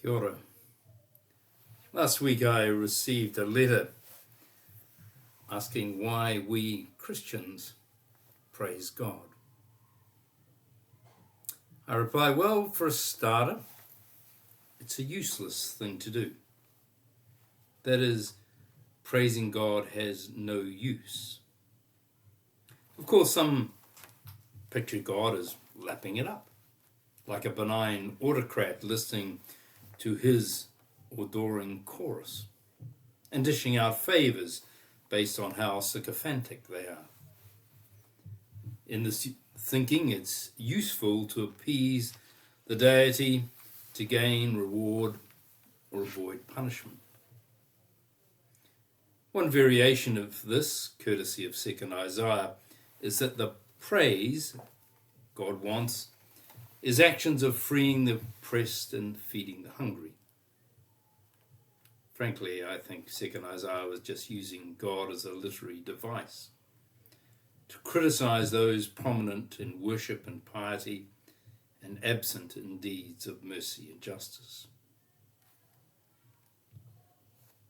Kia ora. Last week I received a letter asking why we Christians praise God. I replied, well, for a starter, it's a useless thing to do. That is, praising God has no use. Of course, some picture God as lapping it up, like a benign autocrat listening to his adoring chorus and dishing out favors based on how sycophantic they are. In this thinking, it's useful to appease the deity to gain reward or avoid punishment. One variation of this, courtesy of 2nd Isaiah, is that the praise God wants is actions of freeing the oppressed and feeding the hungry. Frankly, I think 2nd Isaiah was just using God as a literary device to criticize those prominent in worship and piety and absent in deeds of mercy and justice.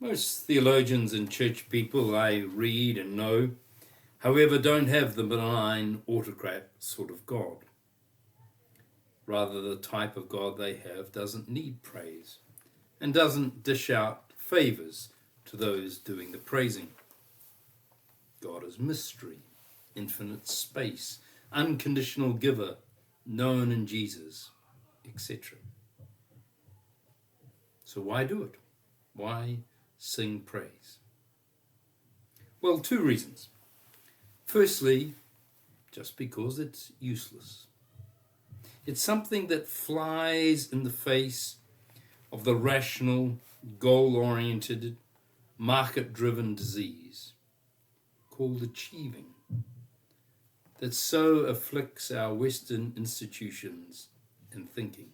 Most theologians and church people I read and know, however, don't have the benign autocrat sort of God. Rather, the type of God they have doesn't need praise and doesn't dish out favors to those doing the praising. God is mystery, infinite space, unconditional giver, known in Jesus, etc. So why do it? Why sing praise? Well, two reasons. Firstly, just because it's useless. It's something that flies in the face of the rational, goal-oriented, market-driven disease called achieving that so afflicts our Western institutions and thinking.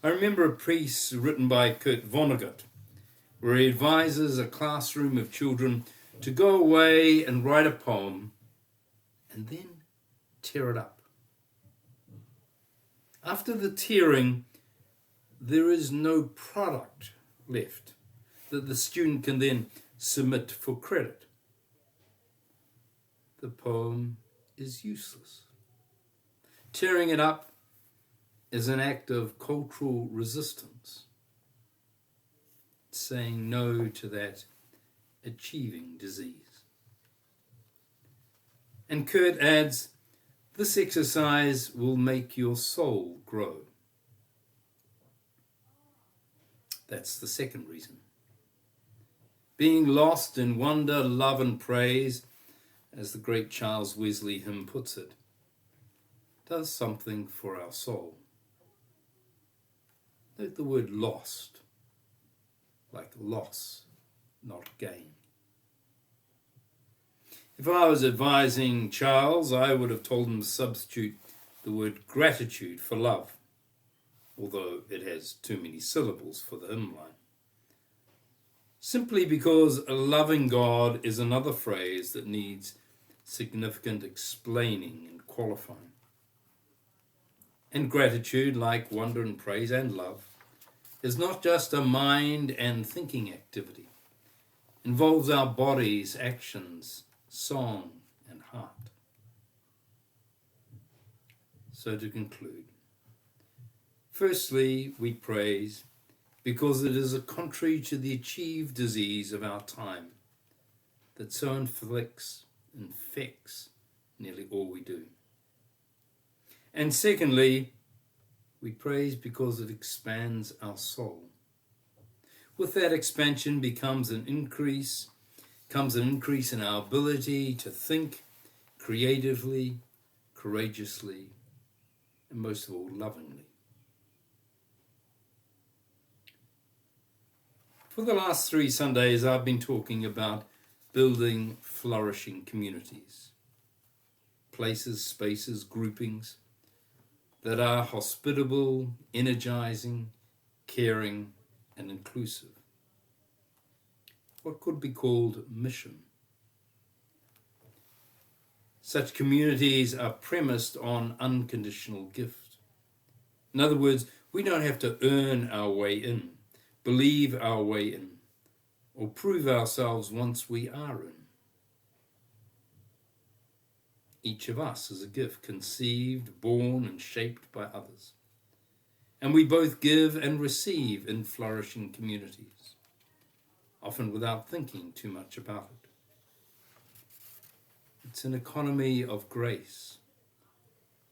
I remember a piece written by Kurt Vonnegut where he advises a classroom of children to go away and write a poem and then tear it up. After the tearing, there is no product left that the student can then submit for credit. The poem is useless. Tearing it up is an act of cultural resistance, saying no to that achieving disease. And Kurt adds, this exercise will make your soul grow. That's the second reason. Being lost in wonder, love, and praise, as the great Charles Wesley hymn puts it, does something for our soul. Note the word lost, like loss, not gain. If I was advising Charles, I would have told him to substitute the word gratitude for love, although it has too many syllables for the hymn line. Simply because a loving God is another phrase that needs significant explaining and qualifying. And gratitude, like wonder and praise and love, is not just a mind and thinking activity. It involves our bodies, actions, song, and heart. So to conclude, firstly, we praise because it is contrary to the achieved disease of our time that so infects nearly all we do. And secondly, we praise because it expands our soul. With that expansion comes an increase in our ability to think creatively, courageously, and most of all, lovingly. For the last 3 Sundays, I've been talking about building flourishing communities, places, spaces, groupings that are hospitable, energizing, caring, and inclusive. What could be called mission. Such communities are premised on unconditional gift. In other words, We don't have to earn our way in, believe our way in, or prove ourselves once we are in. Each of us is a gift conceived, born, and shaped by others. And we both give and receive in flourishing communities, often without thinking too much about it. It's an economy of grace,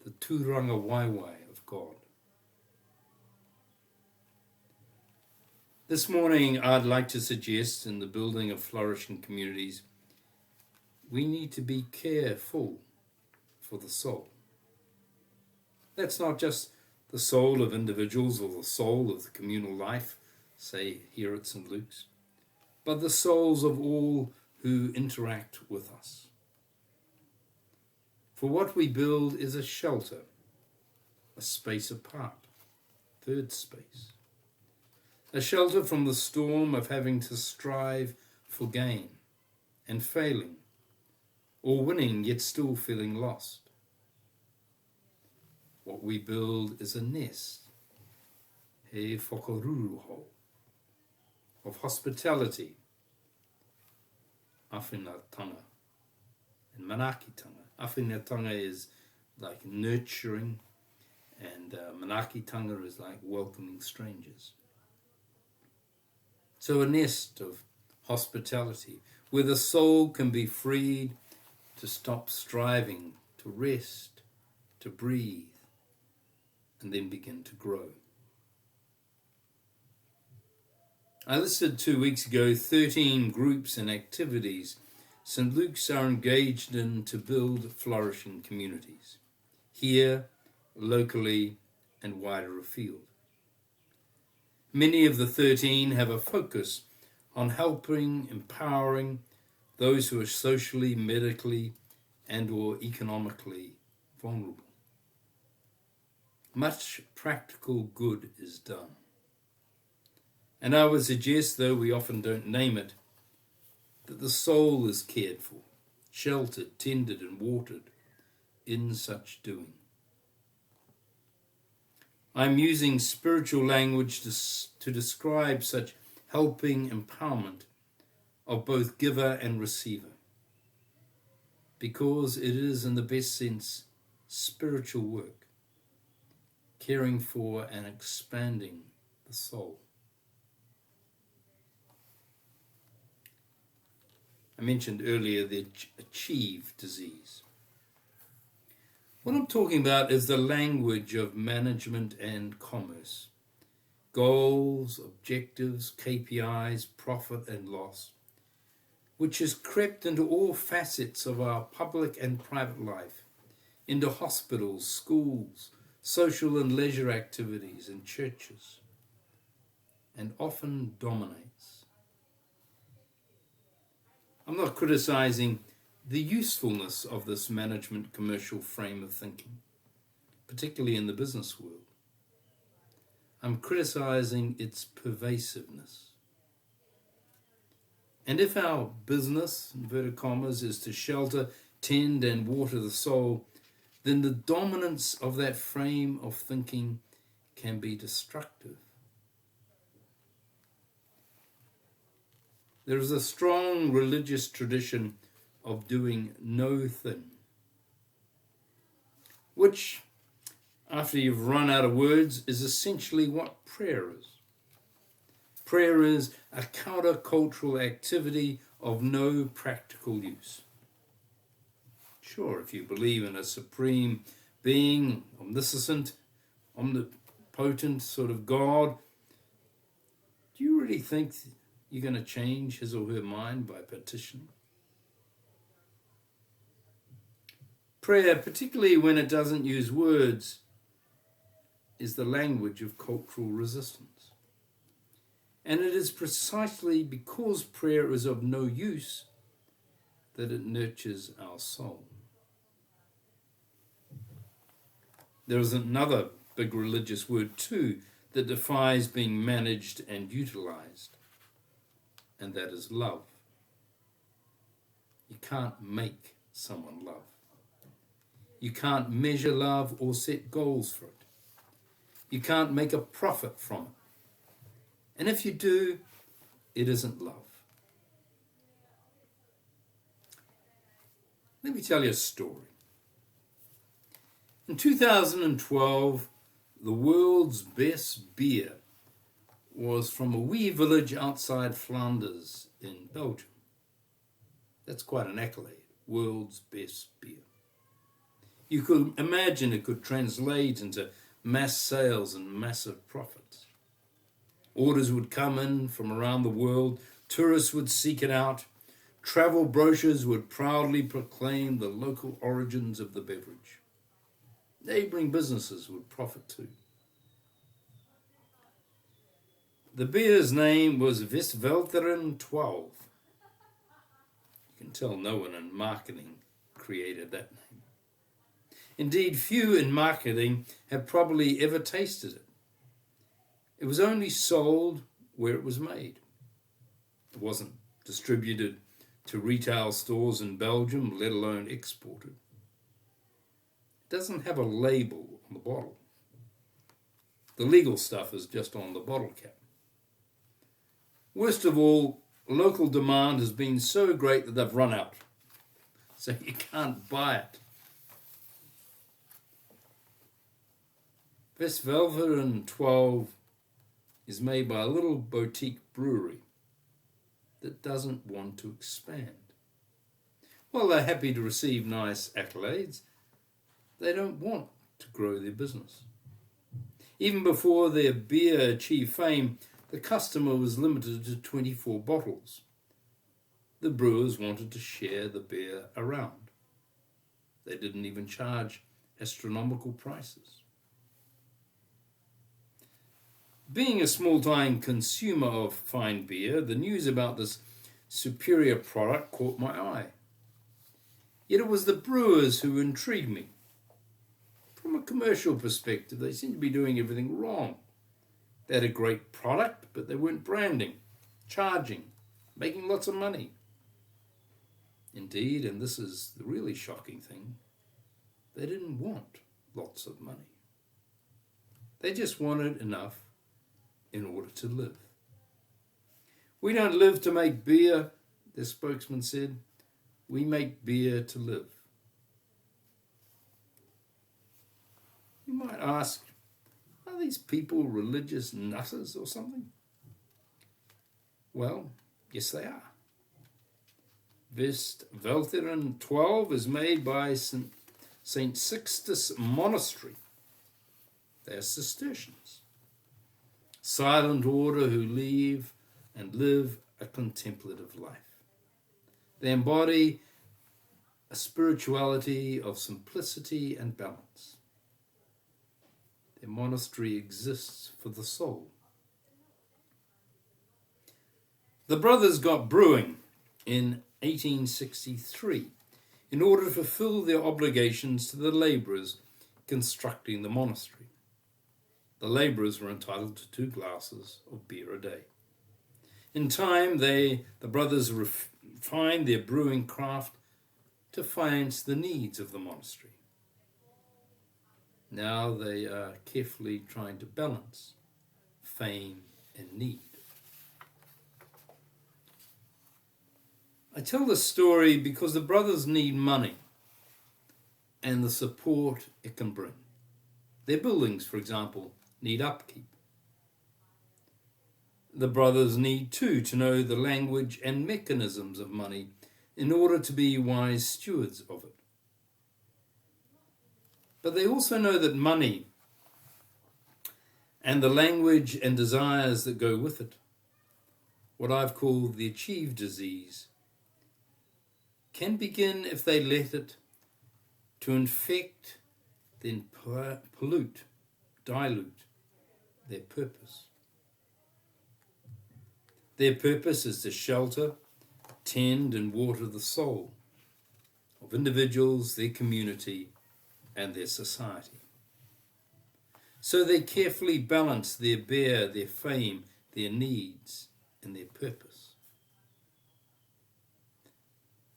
the tūranga waiwai of God. This morning, I'd like to suggest in the building of flourishing communities, we need to be careful for the soul. That's not just the soul of individuals or the soul of the communal life, say here at St. Luke's, but the souls of all who interact with us. For what we build is a shelter, a space apart, third space. A shelter from the storm of having to strive for gain and failing, or winning yet still feeling lost. What we build is a nest, he whakaruruho, of hospitality, awhinatanga, and manakitanga. Awhinatanga is like nurturing, and manakitanga is like welcoming strangers. So a nest of hospitality, where the soul can be freed to stop striving, to rest, to breathe, and then begin to grow. I listed 2 weeks ago 13 groups and activities St. Luke's are engaged in to build flourishing communities, here, locally, and wider afield. Many of the 13 have a focus on helping, empowering those who are socially, medically, and or economically vulnerable. Much practical good is done. And I would suggest, though we often don't name it, that the soul is cared for, sheltered, tended, and watered in such doing. I'm using spiritual language to describe such helping empowerment of both giver and receiver, because it is, in the best sense, spiritual work, caring for and expanding the soul. I mentioned earlier the achieve disease. What I'm talking about is the language of management and commerce. Goals, objectives, KPIs, profit and loss, which has crept into all facets of our public and private life, into hospitals, schools, social and leisure activities, and churches, and often dominates. I'm not criticizing the usefulness of this management commercial frame of thinking, particularly in the business world. I'm criticizing its pervasiveness. And if our business, inverted commas, is to shelter, tend, and water the soul, then the dominance of that frame of thinking can be destructive. There is a strong religious tradition of doing no thing, which, after you've run out of words, is essentially what prayer is. Prayer is a countercultural activity of no practical use. Sure, if you believe in a supreme being, omniscient, omnipotent sort of God, do you really think you're going to change his or her mind by petitioning? Prayer, particularly when it doesn't use words, is the language of cultural resistance. And it is precisely because prayer is of no use that it nurtures our soul. There is another big religious word too that defies being managed and utilized, and that is love. You can't make someone love. You can't measure love or set goals for it. You can't make a profit from it. And if you do, it isn't love. Let me tell you a story. In 2012, the world's best beer was from a wee village outside Flanders in Belgium. That's quite an accolade, world's best beer. You could imagine it could translate into mass sales and massive profits. Orders would come in from around the world, tourists would seek it out, travel brochures would proudly proclaim the local origins of the beverage. Neighbouring businesses would profit too. The beer's name was Westvleteren 12. You can tell no one in marketing created that name. Indeed, few in marketing have probably ever tasted it. It was only sold where it was made. It wasn't distributed to retail stores in Belgium, let alone exported. It doesn't have a label on the bottle. The legal stuff is just on the bottle cap. Worst of all, local demand has been so great that they've run out, so you can't buy it. Westvleteren 12 is made by a little boutique brewery that doesn't want to expand. While they're happy to receive nice accolades, they don't want to grow their business. Even before their beer achieved fame, the customer was limited to 24 bottles. The brewers wanted to share the beer around. They didn't even charge astronomical prices. Being a small-time consumer of fine beer, the news about this superior product caught my eye. Yet it was the brewers who intrigued me. From a commercial perspective, they seemed to be doing everything wrong. They had a great product, but they weren't branding, charging, making lots of money. Indeed, and this is the really shocking thing, they didn't want lots of money. They just wanted enough in order to live. We don't live to make beer, their spokesman said. We make beer to live. You might ask, are these people religious nutters or something? Well, yes they are. Westvleteren 12 is made by St. Sixtus Monastery. They are Cistercians. Silent order who live a contemplative life. They embody a spirituality of simplicity and balance. Their monastery exists for the soul. The brothers got brewing in 1863 in order to fulfill their obligations to the labourers constructing the monastery. The labourers were entitled to 2 glasses of beer a day. In time, the brothers refined their brewing craft to finance the needs of the monastery. Now they are carefully trying to balance fame and need. I tell this story because the brothers need money and the support it can bring. Their buildings, for example, need upkeep. The brothers need too to know the language and mechanisms of money in order to be wise stewards of it. But they also know that money and the language and desires that go with it, what I've called the achieve disease, can begin, if they let it, to infect, then pollute, dilute their purpose. Their purpose is to shelter, tend and water the soul of individuals, their community and their society. So they carefully balance their beer, their fame, their needs and their purpose.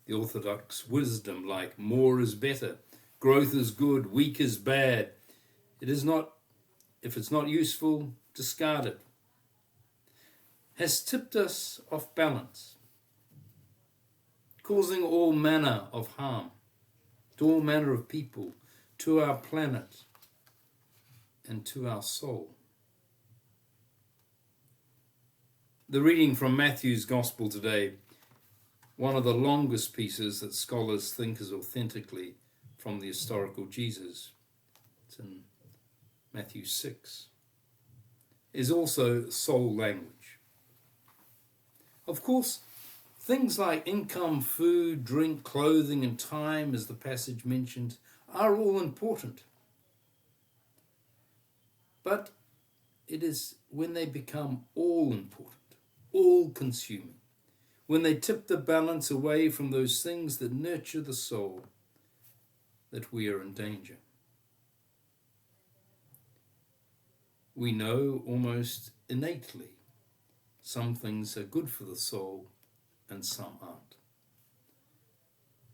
The orthodox wisdom like more is better, growth is good, weak is bad. It is not If it's not useful, discard it. Has tipped us off balance, causing all manner of harm to all manner of people, to our planet, and to our soul. The reading from Matthew's Gospel today, one of the longest pieces that scholars think is authentically from the historical Jesus, it's in Matthew 6, is also soul language. Of course, things like income, food, drink, clothing, and time, as the passage mentions, are all important. But it is when they become all important, all consuming, when they tip the balance away from those things that nurture the soul, that we are in danger. We know almost innately some things are good for the soul and some aren't.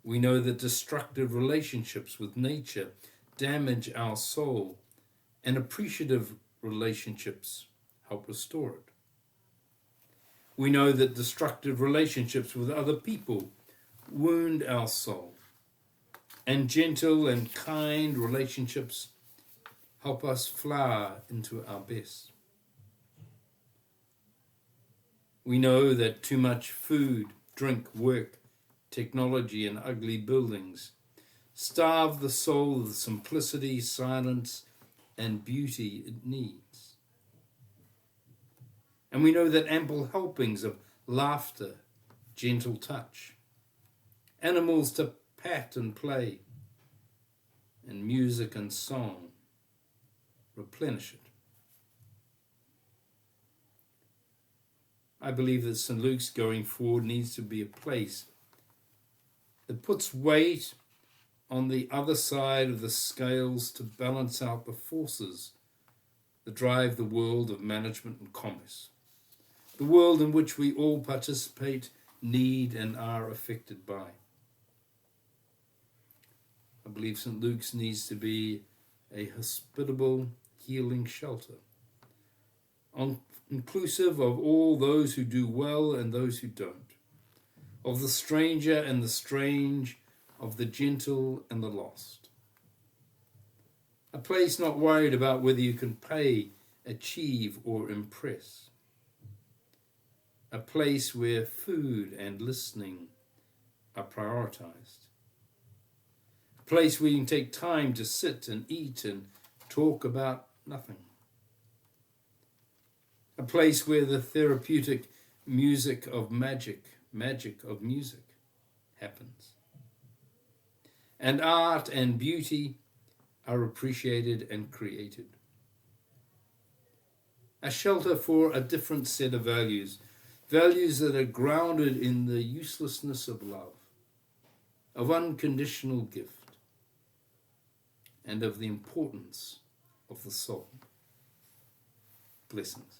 We know that destructive relationships with nature damage our soul, and appreciative relationships help restore it. We know that destructive relationships with other people wound our soul, and gentle and kind relationships help us flower into our best. We know that too much food, drink, work, technology, and ugly buildings starve the soul of the simplicity, silence, and beauty it needs. And we know that ample helpings of laughter, gentle touch, animals to pat and play, and music and song replenish it. I believe that St. Luke's going forward needs to be a place that puts weight on the other side of the scales to balance out the forces that drive the world of management and commerce, the world in which we all participate, need, and are affected by. I believe St. Luke's needs to be a hospitable, healing shelter, inclusive of all those who do well and those who don't, of the stranger and the strange, of the gentle and the lost. A place not worried about whether you can pay, achieve, or impress. A place where food and listening are prioritized. A place where you can take time to sit and eat and talk about nothing. A place where the therapeutic music of magic of music happens. And art and beauty are appreciated and created. A shelter for a different set of values, values that are grounded in the uselessness of love, of unconditional gift, and of the importance of the soul. Blessings.